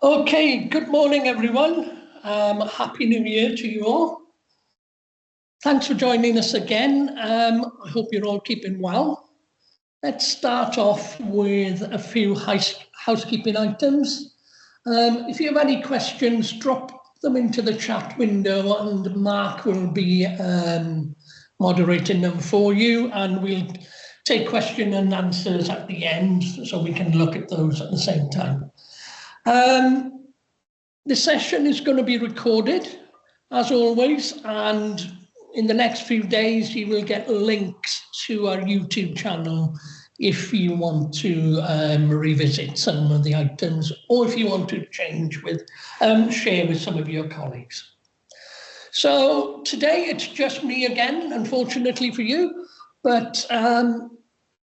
Okay, good morning, everyone. Happy New Year to you all. Thanks for joining us again. I hope you're all keeping well. Let's start off with a few housekeeping items. If you have any questions, drop them into the chat window and Mark will be moderating them for you, and we'll take question and answers at the end so we can look at those at the same time. The session is going to be recorded, as always, and in the next few days you will get links to our YouTube channel if you want to revisit some of the items, or if you want to share with some of your colleagues. So today it's just me again, unfortunately for you, but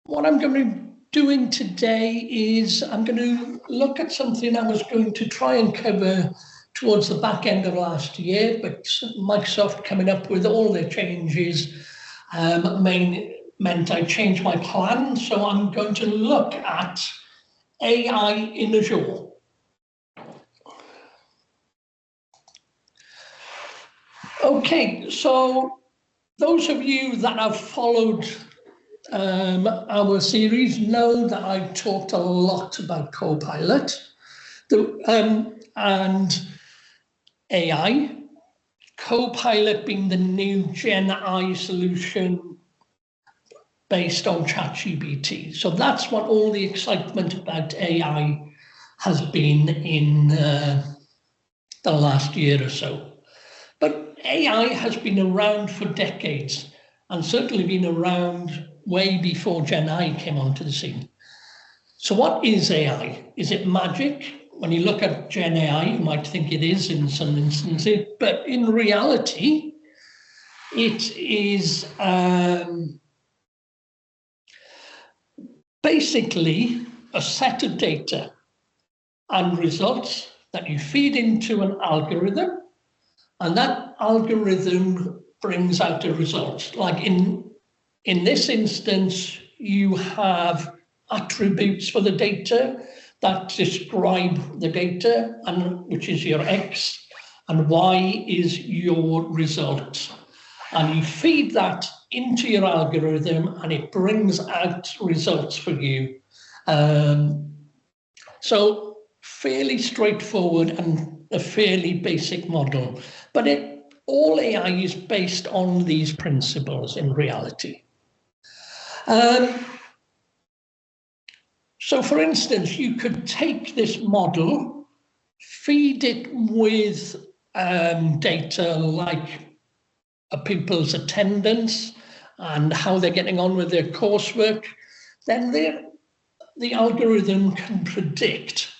what I'm going to be doing today is I'm going to look at something I was going to try and cover towards the back end of last year, but Microsoft coming up with all their changes meant I changed my plan. So I'm going to look at AI in Azure. Okay, so those of you that have followed our series know that I've talked a lot about Copilot and AI. Copilot being the new Gen AI solution based on ChatGPT. So that's what all the excitement about AI has been in the last year or so. But AI has been around for decades, and certainly been around way before Gen AI came onto the scene. So what is AI? Is it magic? When you look at Gen AI, you might think it is in some instances, but in reality, it is basically a set of data and results that you feed into an algorithm, and that algorithm brings out a result. Like in this instance, you have attributes for the data that describe the data, and which is your X, and Y is your result. And you feed that into your algorithm and it brings out results for you. So fairly straightforward and a fairly basic model, but all AI is based on these principles in reality. So for instance, you could take this model, feed it with data like a pupil's attendance and how they're getting on with their coursework, then the algorithm can predict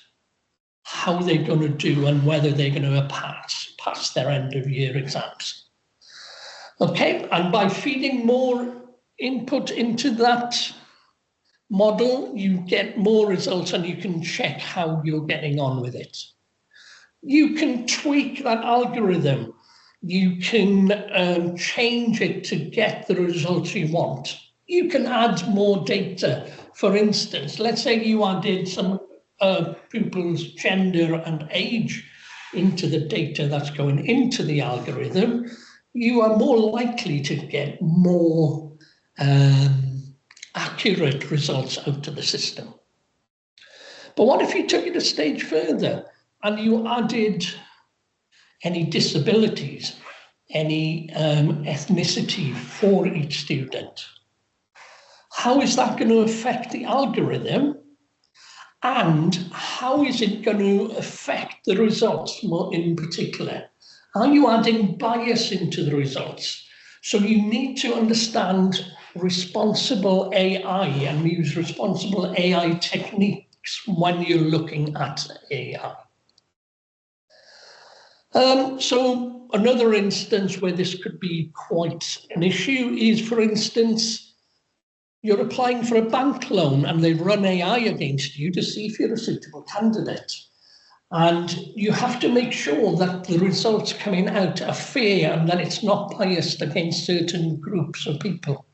how they're going to do and whether they're going to pass their end of year exams. Okay, and by feeding more input into that model, you get more results and you can check how you're getting on with it. You can tweak that algorithm. You can change it to get the results you want. You can add more data. For instance, let's say you added some pupils' gender and age into the data that's going into the algorithm. You are more likely to get more accurate results out of the system. But what if you took it a stage further and you added any disabilities, any ethnicity for each student? How is that going to affect the algorithm? And how is it going to affect the results more in particular? Are you adding bias into the results? So you need to understand responsible AI and use responsible AI techniques when you're looking at AI. So another instance where this could be quite an issue is, for instance, you're applying for a bank loan and they run AI against you to see if you're a suitable candidate. And you have to make sure that the results coming out are fair and that it's not biased against certain groups of people.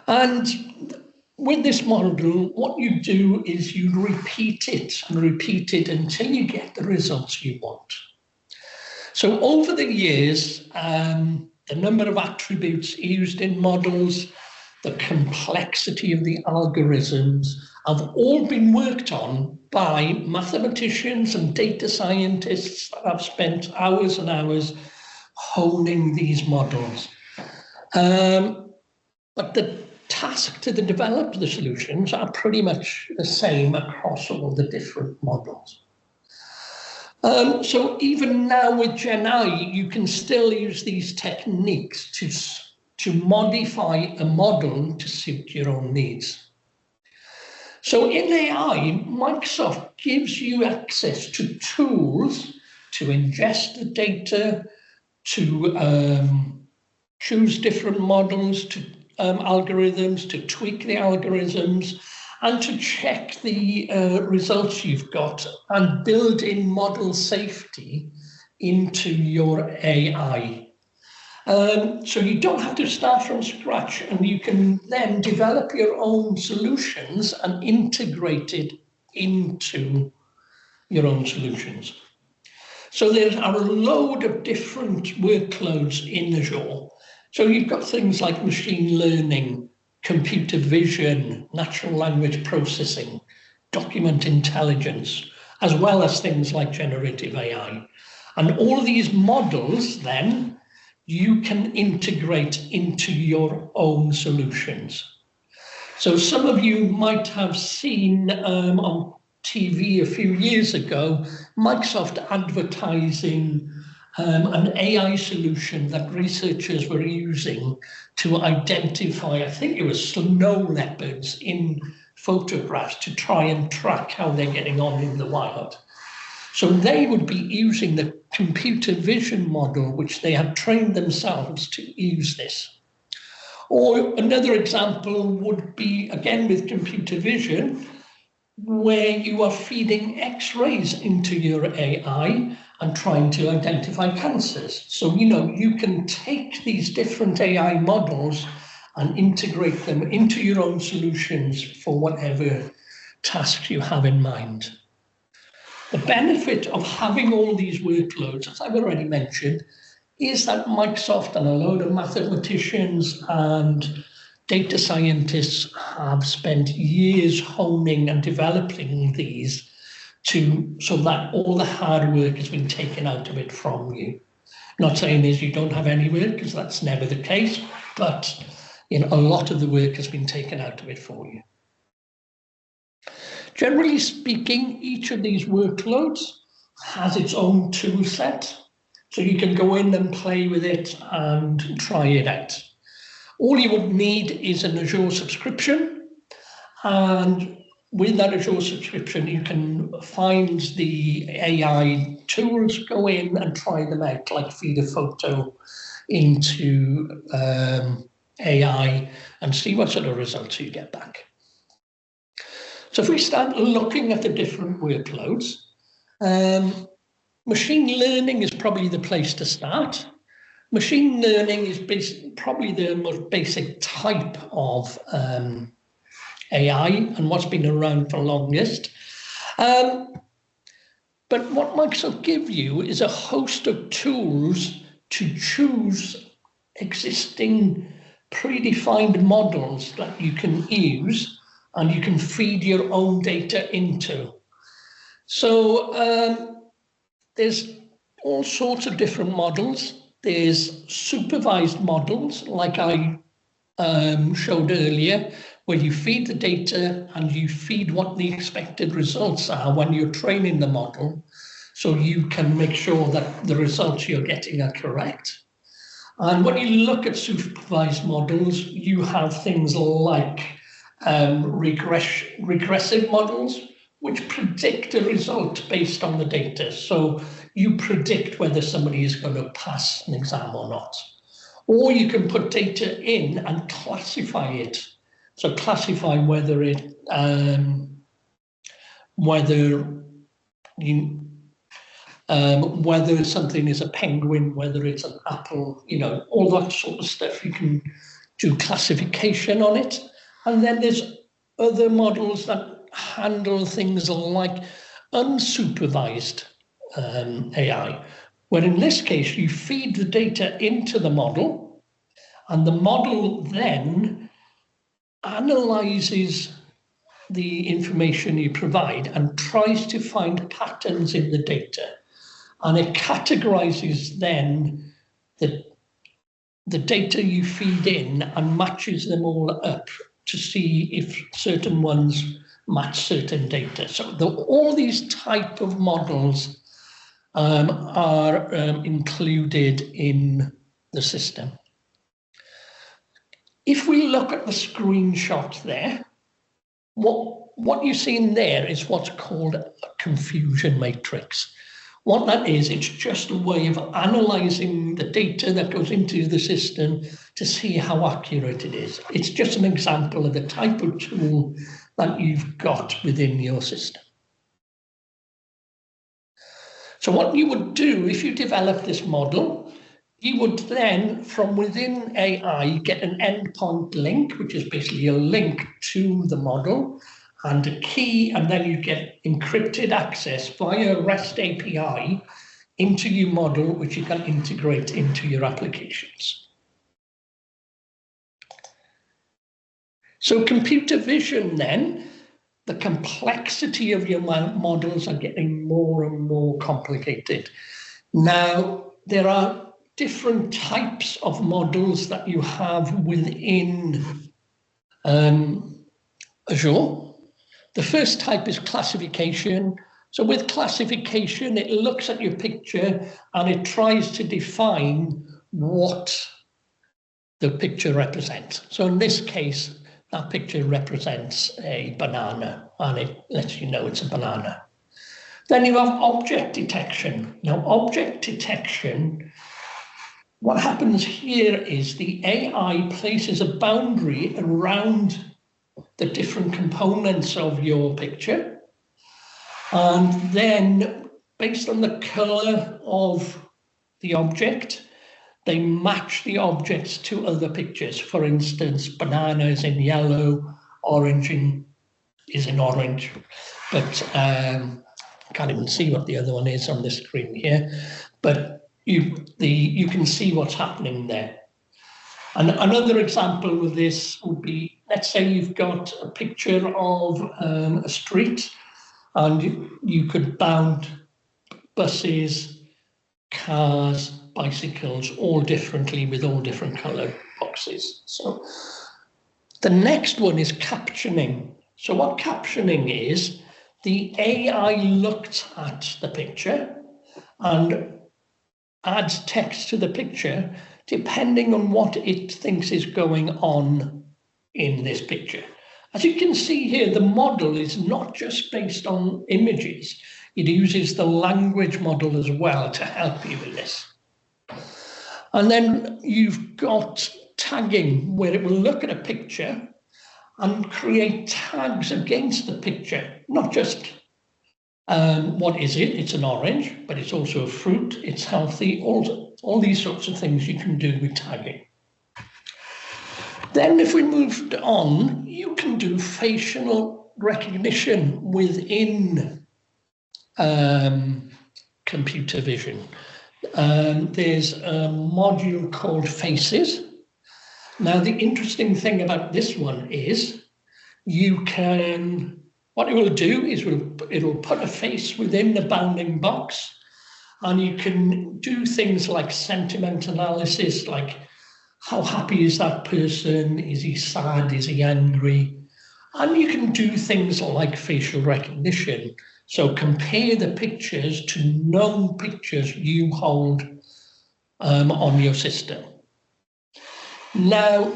And with this model, what you do is you repeat it and repeat it until you get the results you want. So over the years, the number of attributes used in models, the complexity of the algorithms have all been worked on by mathematicians and data scientists that have spent hours and hours honing these models. But the task to develop the solutions are pretty much the same across all the different models. So even now with Gen AI, you can still use these techniques to modify a model to suit your own needs. So in AI, Microsoft gives you access to tools to ingest the data, to choose different models, to algorithms, to tweak the algorithms, and to check the results you've got and build in model safety into your AI. So you don't have to start from scratch, and you can then develop your own solutions and integrate it into your own solutions. So there are a load of different workloads in Azure. So you've got things like machine learning, computer vision, natural language processing, document intelligence, as well as things like generative AI. And all of these models then you can integrate into your own solutions. So some of you might have seen on TV a few years ago, Microsoft advertising an AI solution that researchers were using to identify, I think it was snow leopards in photographs to try and track how they're getting on in the wild. So they would be using the computer vision model, which they had trained themselves to use this. Or another example would be, again, with computer vision, where you are feeding X-rays into your AI and trying to identify cancers. So, you can take these different AI models and integrate them into your own solutions for whatever tasks you have in mind. The benefit of having all these workloads, as I've already mentioned, is that Microsoft and a load of mathematicians and data scientists have spent years honing and developing these so that all the hard work has been taken out of it from you. Not saying is you don't have any work, because that's never the case, but a lot of the work has been taken out of it for you. Generally speaking, each of these workloads has its own tool set, so you can go in and play with it and try it out. All you would need is an Azure subscription, and with that Azure subscription, you can find the AI tools, go in and try them out, like feed a photo into AI and see what sort of results you get back. So if we start looking at the different workloads, machine learning is probably the place to start. Machine learning is probably the most basic type of AI and what's been around for longest. But what Microsoft give you is a host of tools to choose existing predefined models that you can use and you can feed your own data into. So there's all sorts of different models. There's supervised models, like I showed earlier, where you feed the data and you feed what the expected results are when you're training the model, so you can make sure that the results you're getting are correct. And when you look at supervised models, you have things like regressive models, which predict a result based on the data. So you predict whether somebody is going to pass an exam or not. Or you can put data in and classify it. So classify whether something is a penguin, whether it's an apple, all that sort of stuff. You can do classification on it. And then there's other models that handle things like unsupervised AI, where in this case you feed the data into the model and the model then analyzes the information you provide and tries to find patterns in the data. And it categorizes then the data you feed in and matches them all up to see if certain ones match certain data. So all these type of models are included in the system. If we look at the screenshot there, what you see in there is what's called a confusion matrix. What that is, it's just a way of analysing the data that goes into the system to see how accurate it is. It's just an example of the type of tool that you've got within your system. So what you would do if you develop this model, you would then, from within AI, get an endpoint link, which is basically a link to the model, and a key, and then you get encrypted access via REST API into your model, which you can integrate into your applications. So computer vision then, the complexity of your models are getting more and more complicated. Now, there are different types of models that you have within Azure. The first type is classification. So with classification, it looks at your picture and it tries to define what the picture represents. So in this case, that picture represents a banana and it lets you know it's a banana. Then you have object detection. Now, object detection, what happens here is the AI places a boundary around the different components of your picture. And then based on the color of the object, they match the objects to other pictures. For instance, banana is in yellow, orange is in orange, but I can't even see what the other one is on the screen here, but you can see what's happening there. And another example of this would be, let's say you've got a picture of a street and you could bound buses, cars, bicycles, all differently with all different color boxes. So the next one is captioning. So what captioning is, the AI looked at the picture and adds text to the picture depending on what it thinks is going on in this picture. As you can see here, the model is not just based on images. It uses the language model as well to help you with this. And then you've got tagging, where it will look at a picture and create tags against the picture, not just what is it? It's an orange, but it's also a fruit, it's healthy, all these sorts of things you can do with tagging. Then if we moved on, you can do facial recognition within computer vision. There's a module called Faces. Now, the interesting thing about this one is what it will do is it'll put a face within the bounding box, and you can do things like sentiment analysis, like how happy is that person? Is he sad? Is he angry? And you can do things like facial recognition. So compare the pictures to known pictures you hold on your system. Now,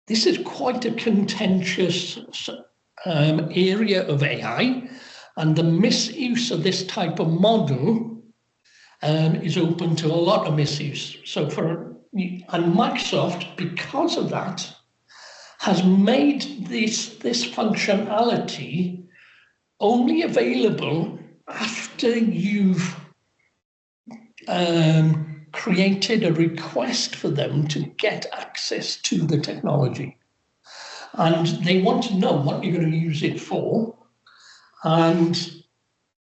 this is quite a contentious area of AI, and the misuse of this type of model is open to a lot of misuse. So and Microsoft, because of that, has made this functionality only available after you've created a request for them to get access to the technology. and they want to know what you're going to use it for, and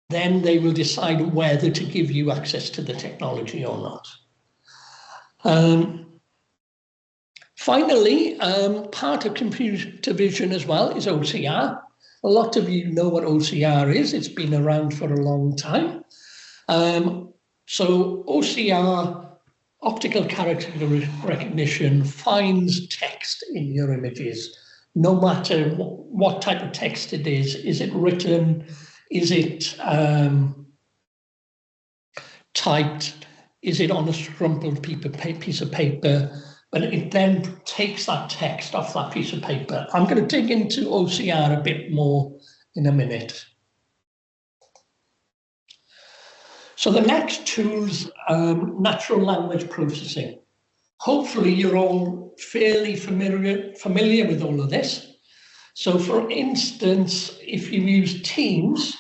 then they will decide whether to give you access to the technology or not. Finally, part of computer vision as well is OCR. A lot of you know what OCR is. It's been around for a long time. So OCR, optical character recognition, finds text in your images, no matter what type of text it is. Is it written? Is it typed? Is it on a crumpled piece of paper? But it then takes that text off that piece of paper. I'm going to dig into OCR a bit more in a minute. So the next tool's natural language processing. Hopefully you're all fairly familiar with all of this. So for instance, if you use Teams,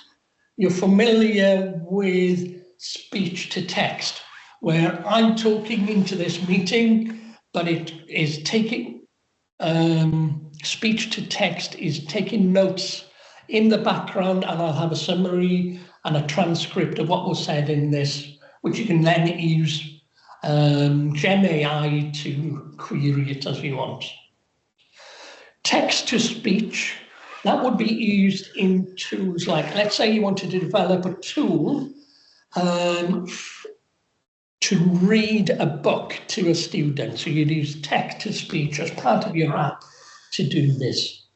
you're familiar with speech to text, where I'm talking into this meeting, but it is taking, speech to text is taking notes in the background, and I'll have a summary and a transcript of what was said in this, which you can then use Gen AI to query it as you want. Text to speech, that would be used in tools like, let's say you wanted to develop a tool to read a book to a student. So you'd use text to speech as part of your app to do this.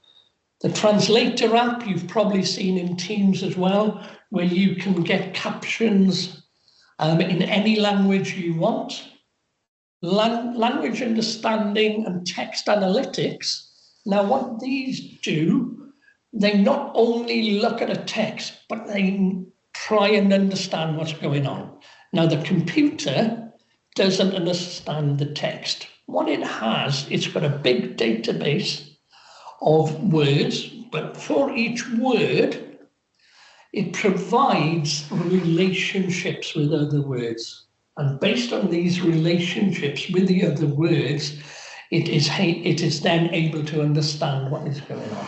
The translator app you've probably seen in Teams as well, where you can get captions in any language you want. Language understanding and text analytics. Now what these do, they not only look at a text, but they try and understand what's going on. Now the computer doesn't understand the text. What it has, it's got a big database of words, but for each word, it provides relationships with other words. And based on these relationships with the other words, it is then able to understand what is going on.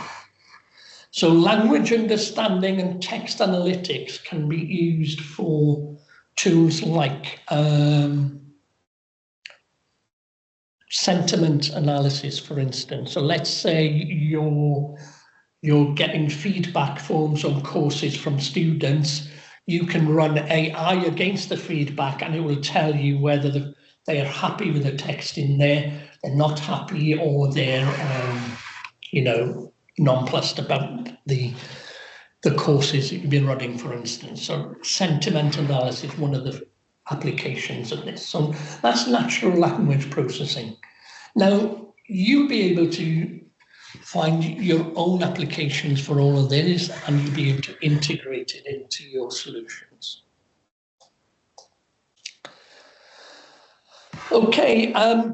So language understanding and text analytics can be used for tools like sentiment analysis, for instance. So let's say you're getting feedback forms on courses from students. You can run AI against the feedback, and it will tell you whether they are happy with the text in there, they're not happy, or they're nonplussed about the courses that you've been running, for instance. So sentiment analysis, one of the applications of this. So that's natural language processing. Now, you'll be able to find your own applications for all of this, and you'll be able to integrate it into your solutions. Okay,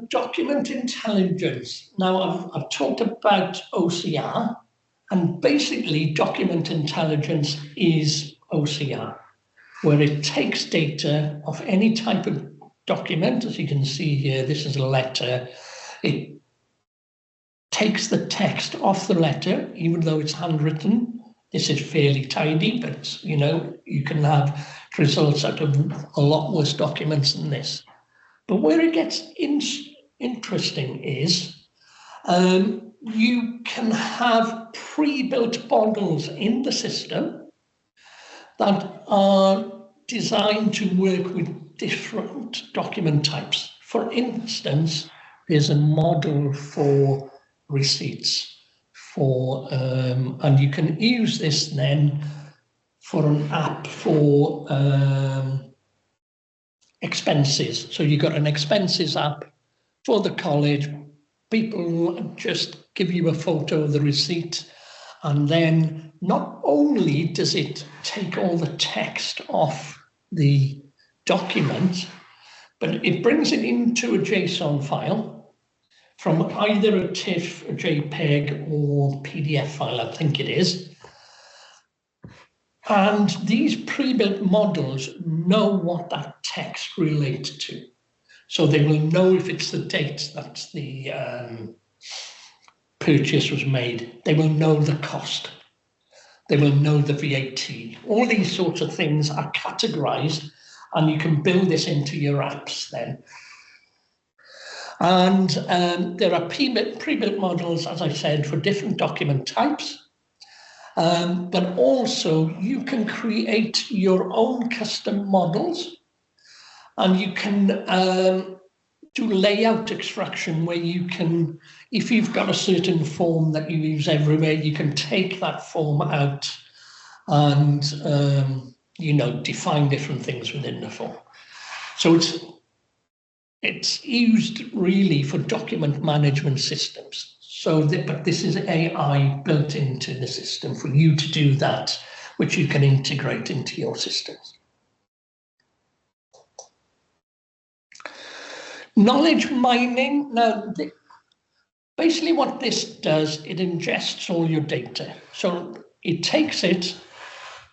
document intelligence. Now, I've talked about OCR, and basically document intelligence is OCR, where it takes data of any type of document. As you can see here, this is a letter. It takes the text off the letter, even though it's handwritten. This is fairly tidy, but you can have results out of a lot worse documents than this. But where it gets interesting is you can have pre-built models in the system that are designed to work with different document types. For instance, there's a model for receipts and you can use this then for an app for expenses. So you've got an expenses app for the college. People just give you a photo of the receipt, and then not only does it take all the text off the document, but it brings it into a JSON file from either a TIFF, a JPEG, or PDF file, I think it is. And these pre-built models know what that text relates to. So they will know if it's the date, that's the purchase was made. They will know the cost. They will know the VAT. All these sorts of things are categorized, and you can build this into your apps then. And there are pre-built models, as I said, for different document types. But also you can create your own custom models, and you can do layout extraction where you can, if you've got a certain form that you use everywhere, you can take that form out and define different things within the form. So it's used really for document management systems. But this is AI built into the system for you to do that, which you can integrate into your systems. Knowledge mining. Now, basically what this does, it ingests all your data. So it takes it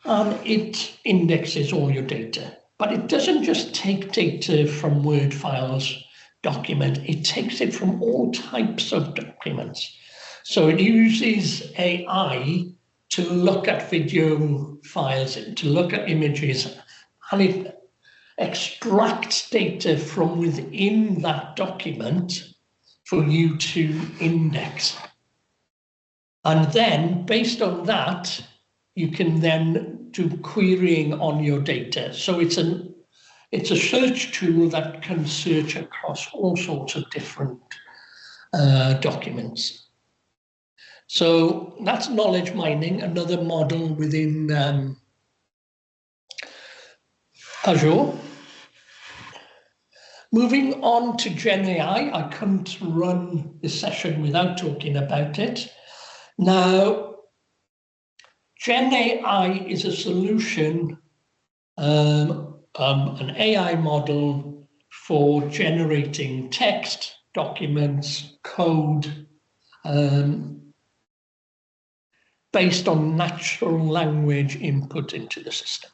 and it indexes all your data. But it doesn't just take data from Word files, document, it takes it from all types of documents. So it uses AI to look at video files, to look at images, and it extracts data from within that document for you to index. And then, based on that, you can then do querying on your data. So it's a search tool that can search across all sorts of different documents. So that's knowledge mining, another model within Azure. Moving on to Gen AI, I couldn't run this session without talking about it. Now, Gen AI is a solution, an AI model for generating text, documents, code, based on natural language input into the system.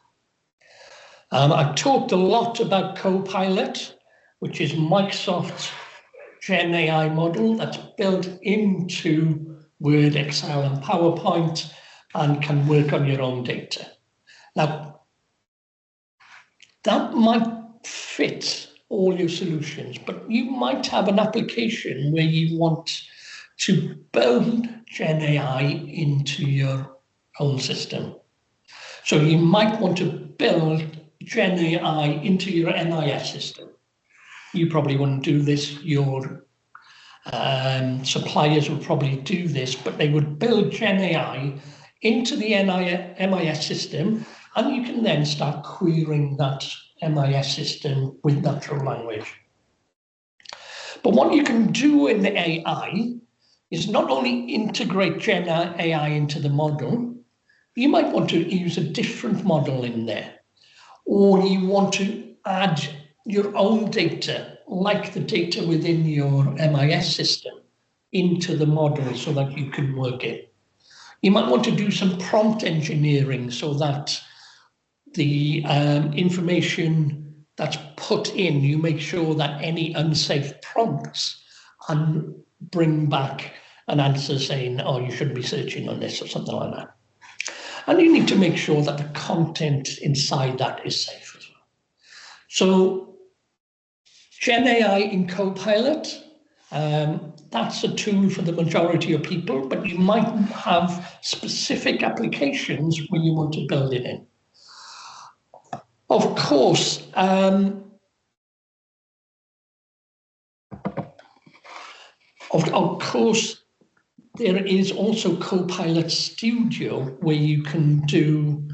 I've talked a lot about Copilot, which is Microsoft's Gen AI model that's built into Word, Excel, and PowerPoint and can work on your own data. Now, that might fit all your solutions, but you might have an application where you want to build Gen AI into your own system. So you might want to build Gen AI into your NIS system. You probably wouldn't do this. Your suppliers would probably do this, but they would build Gen AI into the MIS system, and you can then start querying that MIS system with natural language. But what you can do in the AI is not only integrate Gen AI into the model, you might want to use a different model in there, or you want to add your own data, like the data within your MIS system, into the model so that you can work it. You might want to do some prompt engineering so that the information that's put in, you make sure that any unsafe prompts and bring back an answer saying, oh, you shouldn't be searching on this or something like that. And you need to make sure that the content inside that is safe as well. So Gen AI in Copilot, that's a tool for the majority of people, but you might have specific applications where you want to build it in. Of course, there is also Copilot Studio where you can do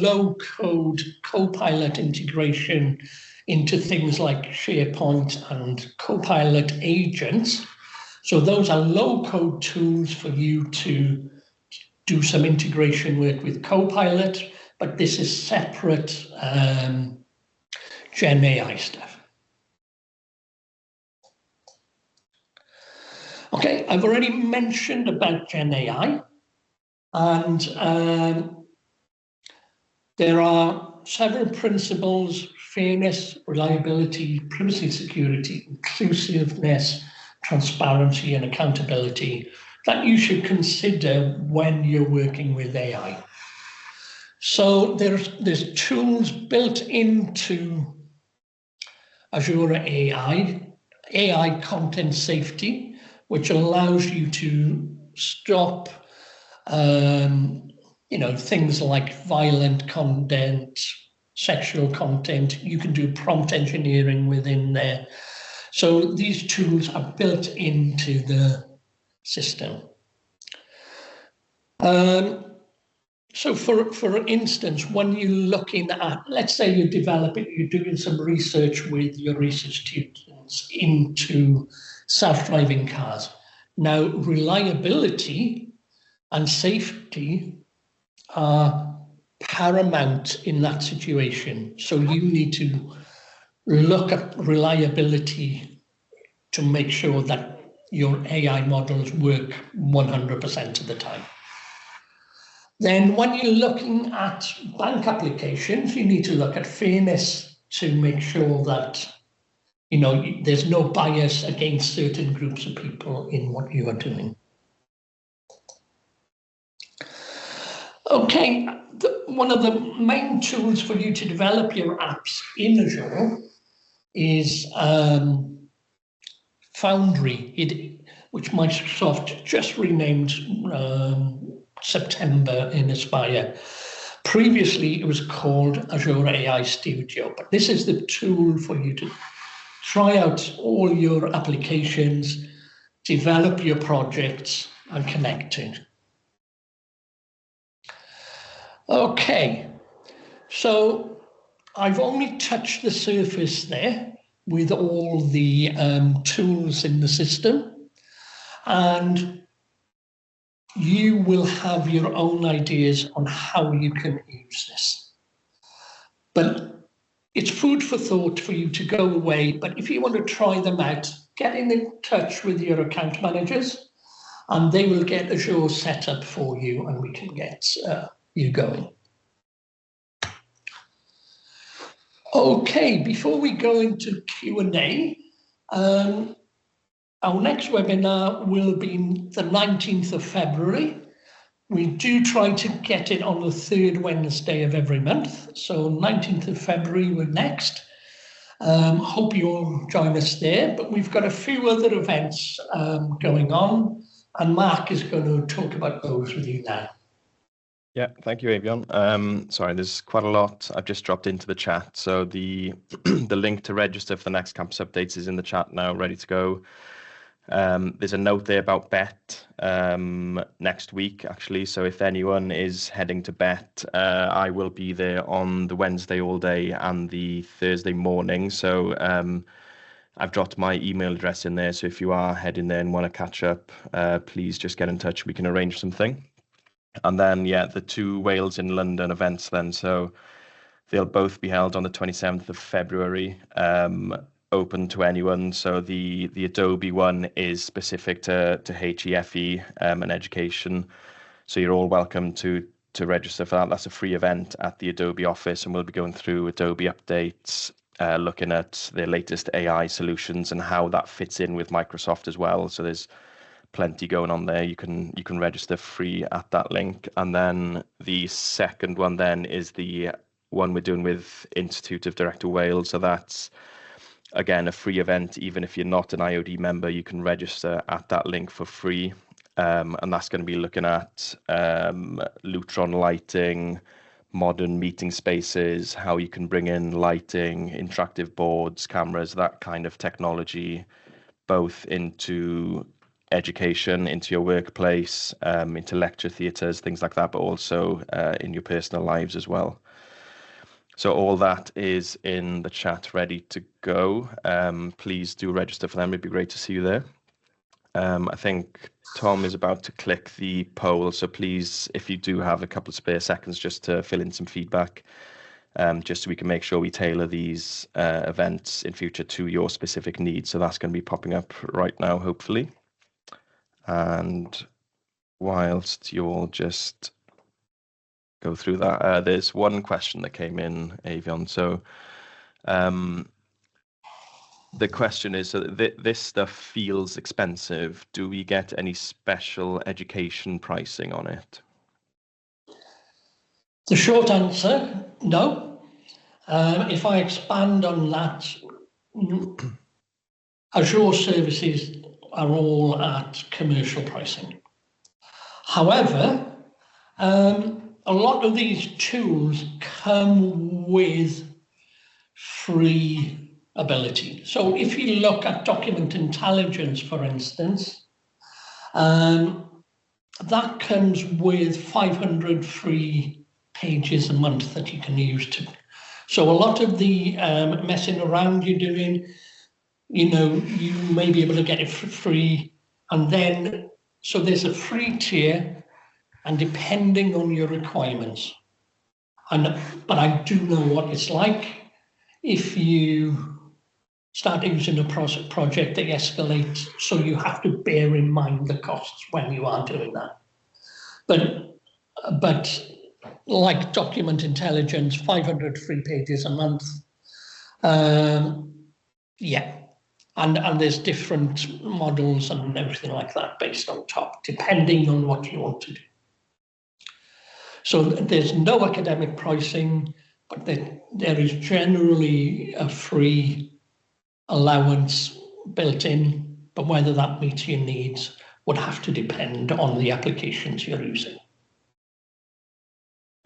low-code Copilot integration into things like SharePoint and Copilot agents. So those are low-code tools for you to do some integration work with Copilot, but this is separate Gen AI stuff. Okay, I've already mentioned about Gen AI, and there are several principles fairness, reliability, privacy, security, inclusiveness, transparency, and accountability that you should consider when you're working with AI. So there's tools built into Azure AI content safety, which allows you to stop things like violent content, sexual content. You can do prompt engineering within there. So these tools are built into the system. So for instance, when you're looking at, let's say you're doing some research with your research students into self-driving cars. Now, reliability and safety are paramount in that situation. So you need to look at reliability to make sure that your AI models work 100% of the time. Then when you're looking at bank applications, you need to look at fairness to make sure that there's no bias against certain groups of people in what you are doing. Okay, one of the main tools for you to develop your apps in Azure is Foundry, which Microsoft just renamed September in Aspire. Previously, it was called Azure AI Studio, but this is the tool for you to try out all your applications, develop your projects, and connect to. Okay, so I've only touched the surface there with all the tools in the system, and you will have your own ideas on how you can use this. But it's food for thought for you to go away. But if you want to try them out, get in touch with your account managers and they will get Azure set up for you and we can get you going. Okay, before we go into Q&A, our next webinar will be the 19th of February. We do try to get it on the third Wednesday of every month. So 19th of February, we're next. Hope you all join us there. But we've got a few other events going on. And Mark is going to talk about those with you now. Yeah, thank you, Eifion. Sorry, there's quite a lot I've just dropped into the chat. So the the link to register for the next campus updates is in the chat now, ready to go. There's a note there about BET next week, actually. So if anyone is heading to BET, I will be there on the Wednesday all day and the Thursday morning. So I've dropped my email address in there. So if you are heading there and want to catch up, please just get in touch. We can arrange something. And then, yeah, the two Wales in London events then. So they'll both be held on the 27th of February. Open to anyone. So the Adobe one is specific to HEFE and education. So you're all welcome to register for that. That's a free event at the Adobe office, and we'll be going through Adobe updates, looking at their latest AI solutions and how that fits in with Microsoft as well. So there's plenty going on there. You can register free at that link. And then the second one then is the one we're doing with Institute of Director Wales. So that's again a free event. Even if you're not an IOD member, you can register at that link for free. And that's going to be looking at Lutron lighting, modern meeting spaces, how you can bring in lighting, interactive boards, cameras, that kind of technology, both into education, into your workplace, into lecture theatres, things like that, but also in your personal lives as well. So all that is in the chat ready to go. Please do register for them. It'd be great to see you there. I think Tom is about to click the poll. So please, if you do have a couple of spare seconds just to fill in some feedback, just so we can make sure we tailor these events in future to your specific needs. So that's going to be popping up right now, hopefully. And whilst you all just go through that, there's one question that came in, Eifion. So The question is, so this stuff feels expensive. Do we get any special education pricing on it? The short answer, no. If I expand on that, Azure services are all at commercial pricing. However, a lot of these tools come with free ability. So if you look at document intelligence, for instance, that comes with 500 free pages a month that you can use to. So a lot of the messing around you're doing, you may be able to get it for free. And then, so there's a free tier, and depending on your requirements. But I do know what it's like. If you start using a project, they escalate, so you have to bear in mind the costs when you are doing that. But like document intelligence, 500 free pages a month. Yeah, and there's different models and everything like that based on top, depending on what you want to do. So there's no academic pricing, but there is generally a free allowance built in, but whether that meets your needs would have to depend on the applications you're using.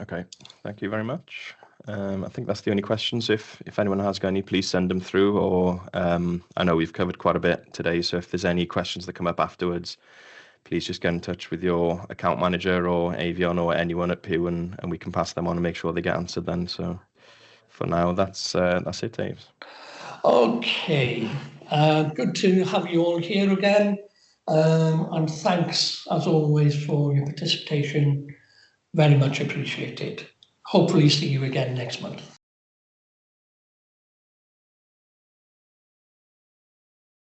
Okay, thank you very much. I think that's the only questions. If anyone has got any, please send them through, or I know we've covered quite a bit today, so if there's any questions that come up afterwards, please just get in touch with your account manager or Eifion or anyone at Pew, and we can pass them on and make sure they get answered then. So for now, that's it, Dave. Okay, good to have you all here again, and thanks as always for your participation. Very much appreciated. Hopefully see you again next month.